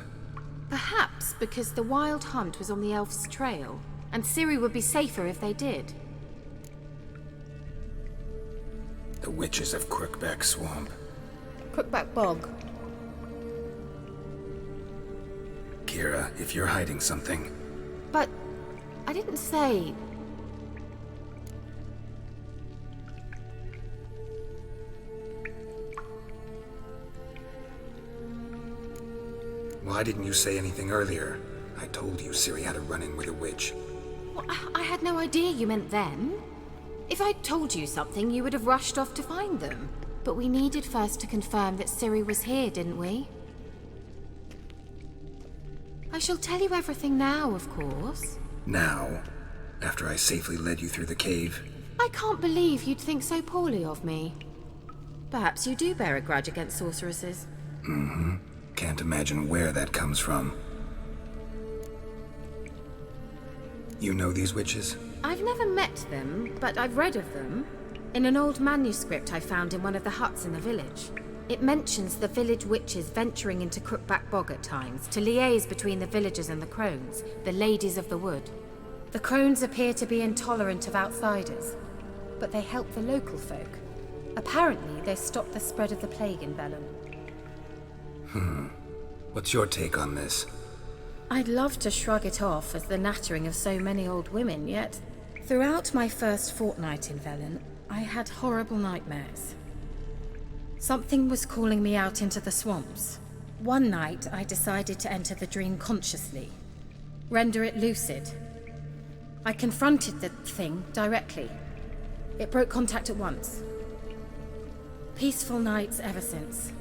Perhaps because the wild hunt was on the elf's trail, and Ciri would be safer if they did. The witches of Crookback Swamp. Crookback Bog. Kira, if you're hiding something... But I didn't say... Why didn't you say anything earlier? I told you Ciri had a run-in with a witch. Well, I had no idea you meant then. If I'd told you something, you would have rushed off to find them. But we needed first to confirm that Ciri was here, didn't we? I shall tell you everything now, of course. Now? After I safely led you through the cave? I can't believe you'd think so poorly of me. Perhaps you do bear a grudge against sorceresses. Mm-hmm. Can't imagine where that comes from. You know these witches? I've never met them, but I've read of them. In an old manuscript I found in one of the huts in the village. It mentions the village witches venturing into Crookback Bog at times to liaise between the villagers and the crones, the ladies of the wood. The crones appear to be intolerant of outsiders, but they help the local folk. Apparently, they stopped the spread of the plague in Velen. What's your take on this? I'd love to shrug it off as the nattering of so many old women, yet throughout my first fortnight in Velen, I had horrible nightmares. Something was calling me out into the swamps. One night, I decided to enter the dream consciously, render it lucid. I confronted the thing directly. It broke contact at once. Peaceful nights ever since.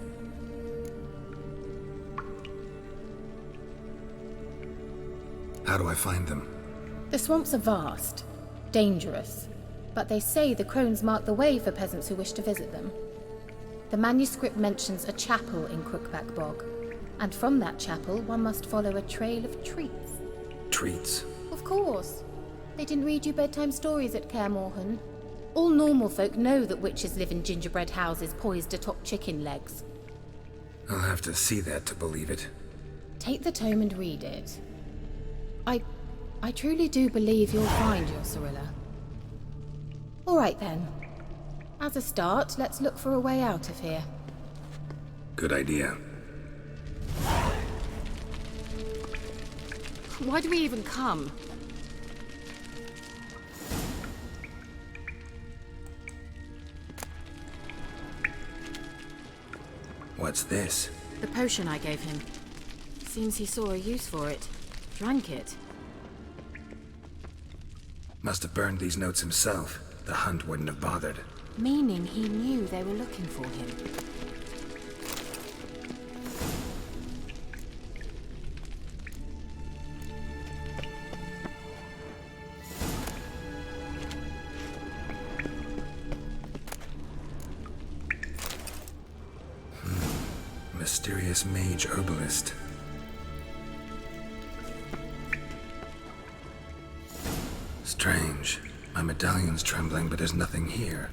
How do I find them? The swamps are vast, dangerous, but they say the crones mark the way for peasants who wish to visit them. The manuscript mentions a chapel in Crookback Bog, and from that chapel one must follow a trail of treats. Treats? Of course. They didn't read you bedtime stories at Kaer Morhen. All normal folk know that witches live in gingerbread houses poised atop chicken legs. I'll have to see that to believe it. Take the tome and read it. I truly do believe you'll find your Cirilla. All right then. As a start, let's look for a way out of here. Good idea. Why do we even come? What's this? The potion I gave him. Seems he saw a use for it. Drank it. Must have burned these notes himself. The hunt wouldn't have bothered. Meaning he knew they were looking for him. Mysterious mage herbalist. Strange. My medallion's trembling, but there's nothing here.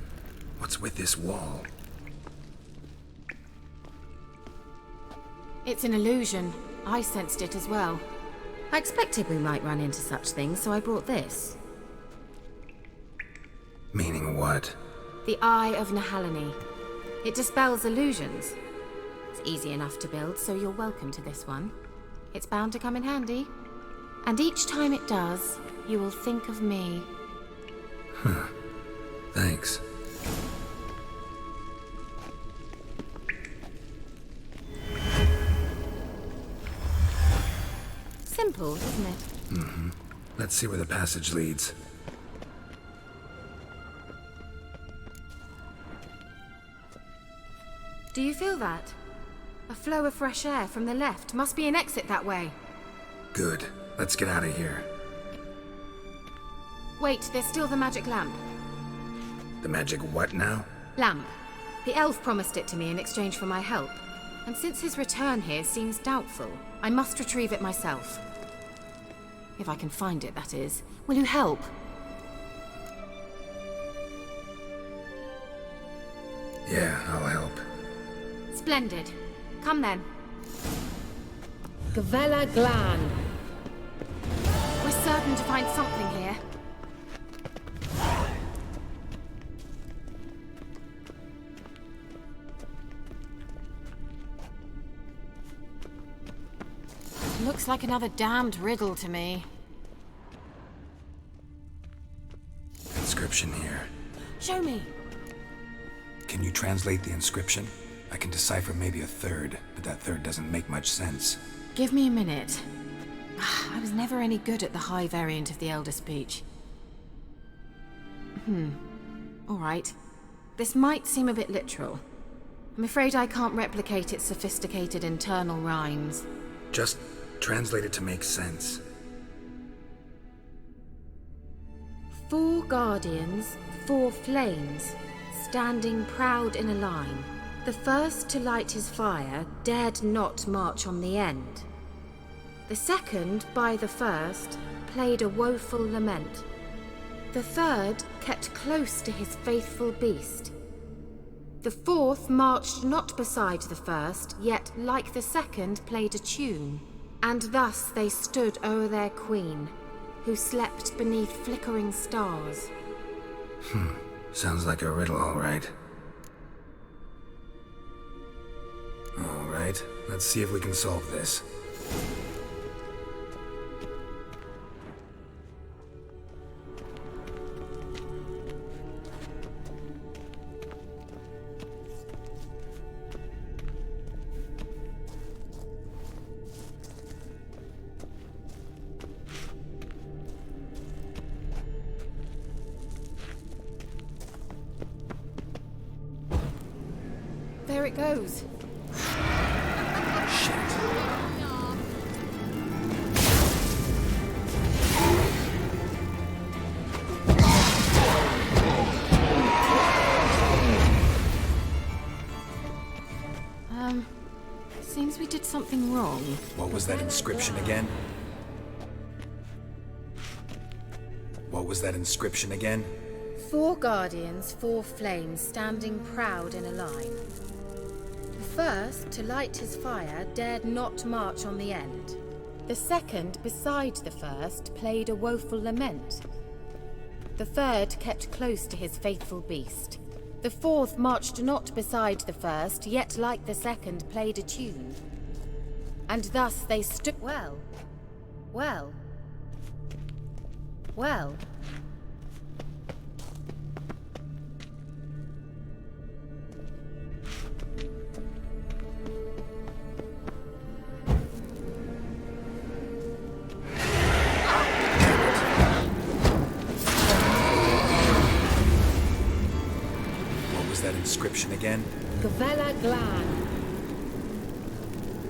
What's with this wall? It's an illusion. I sensed it as well. I expected we might run into such things, so I brought this. Meaning what? The Eye of Nahalani. It dispels illusions. It's easy enough to build, so you're welcome to this one. It's bound to come in handy. And each time it does, you will think of me. Huh. Thanks. Simple, isn't it? Mm-hmm. Let's see where the passage leads. Do you feel that? A flow of fresh air from the left. Must be an exit that way. Good. Let's get out of here. Wait, there's still the magic lamp. The magic what now? Lamp. The elf promised it to me in exchange for my help. And since his return here seems doubtful, I must retrieve it myself. If I can find it, that is. Will you help? Yeah, I'll help. Splendid. Come then. Gavella Glan. We're certain to find something here. Looks like another damned riddle to me. Inscription here. Show me. Can you translate the inscription? I can decipher maybe a third, but that third doesn't make much sense. Give me a minute. I was never any good at the high variant of the Elder Speech. All right. This might seem a bit literal. I'm afraid I can't replicate its sophisticated internal rhymes. Just translate it to make sense. 4 guardians, 4 flames, standing proud in a line. The first to light his fire dared not march on the end. The second, by the first, played a woeful lament. The third kept close to his faithful beast. The fourth marched not beside the first, yet like the second played a tune. And thus they stood o'er their queen, who slept beneath flickering stars. Sounds like a riddle, all right. All right, let's see if we can solve this. There it goes. Seems we did something wrong. What was that inscription again? What was that inscription again? 4 guardians, 4 flames, standing proud in a line. The first, to light his fire, dared not march on the end. The second, beside the first, played a woeful lament. The third kept close to his faithful beast. The fourth marched not beside the first, yet like the second played a tune. And thus they stood... Well. That inscription again? Gavella Glan.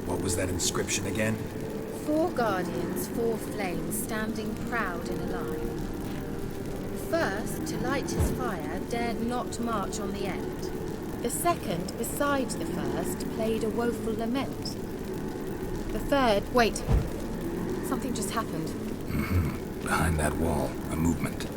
What was that inscription again? 4 guardians, 4 flames, standing proud in a line. The first, to light his fire, dared not march on the end. The second, beside the first, played a woeful lament. The third... Wait. Something just happened. Behind that wall, a movement.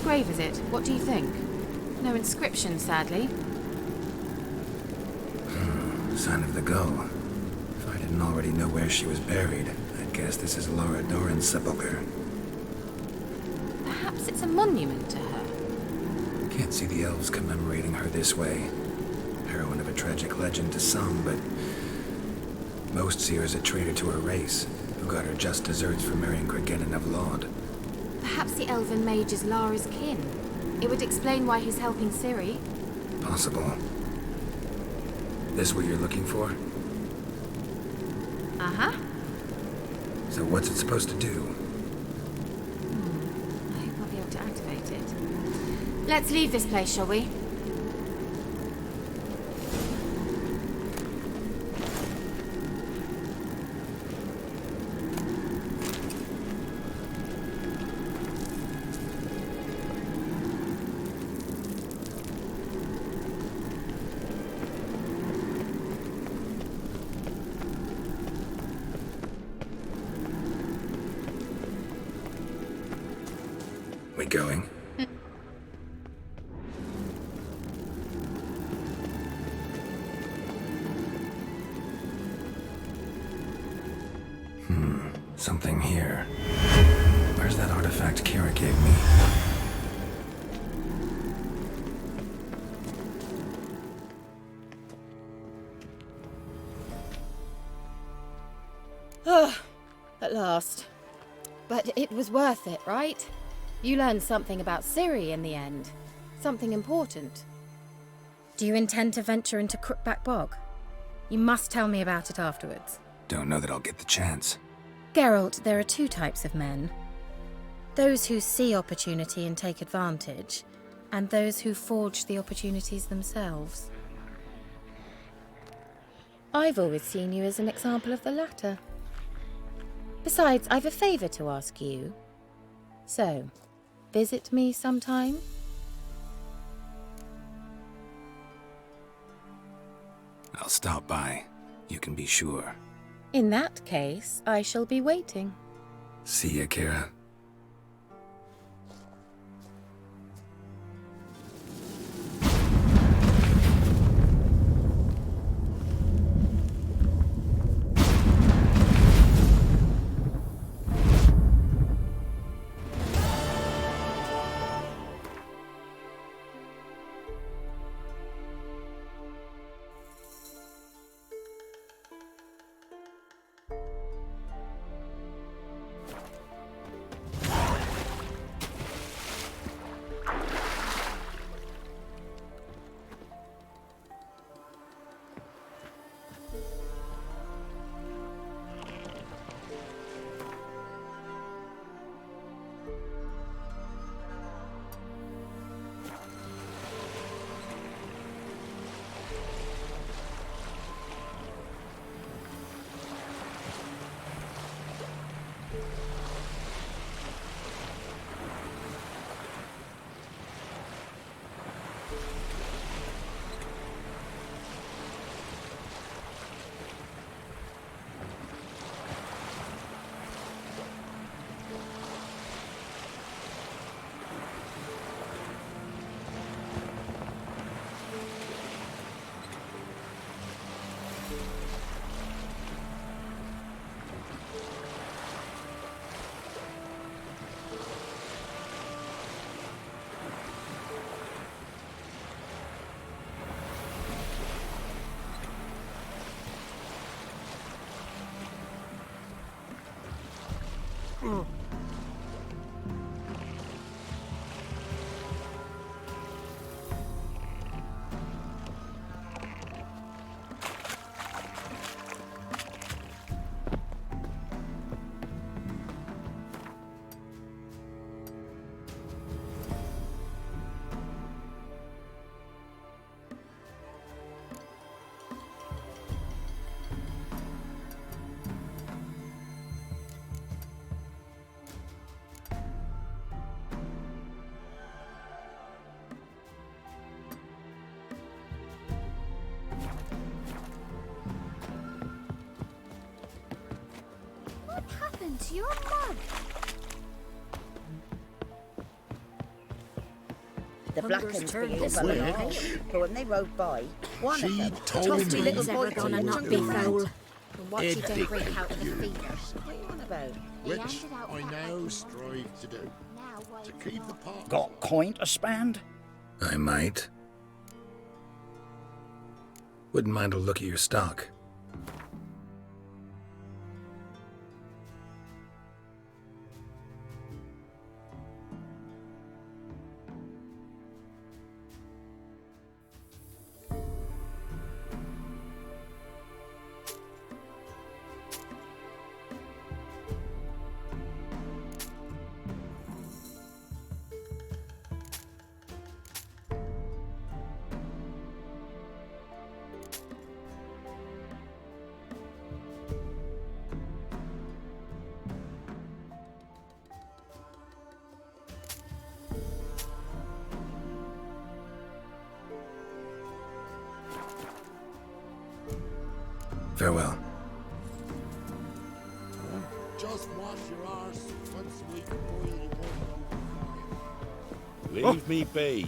Grave is it? What do you think? No inscription, sadly. Sign of the gull. If I didn't already know where she was buried, I'd guess this is Laura Doran's sepulcher. Perhaps it's a monument to her. Can't see the elves commemorating her this way. Heroine of a tragic legend to some, but most see her as a traitor to her race, who got her just deserts for marrying Cregennan of Laud. Perhaps the elven mage is Lara's kin. It would explain why he's helping Ciri. Possible. This what you're looking for? Uh-huh. So what's it supposed to do? I hope I'll be able to activate it. Let's leave this place, shall we? We going? Something here. Where's that artifact Kira gave me? At last. But it was worth it, right? You learned something about Ciri in the end. Something important. Do you intend to venture into Crookback Bog? You must tell me about it afterwards. Don't know that I'll get the chance. Geralt, there are two types of men. Those who see opportunity and take advantage, and those who forge the opportunities themselves. I've always seen you as an example of the latter. Besides, I've a favour to ask you. So, visit me sometime? I'll stop by. You can be sure. In that case, I shall be waiting. See ya, Kira. To your mug. The Blackens were alone, but when they rode by, one of them tossed a little boy gonna not be foul. And watch you don't break out with a fever. What are you on about? Which I now strive to do. To keep the park. Got coin to spend? I might. Wouldn't mind a look at your stock. Farewell. Just wash your arse once a week before you go over fire. Leave me be.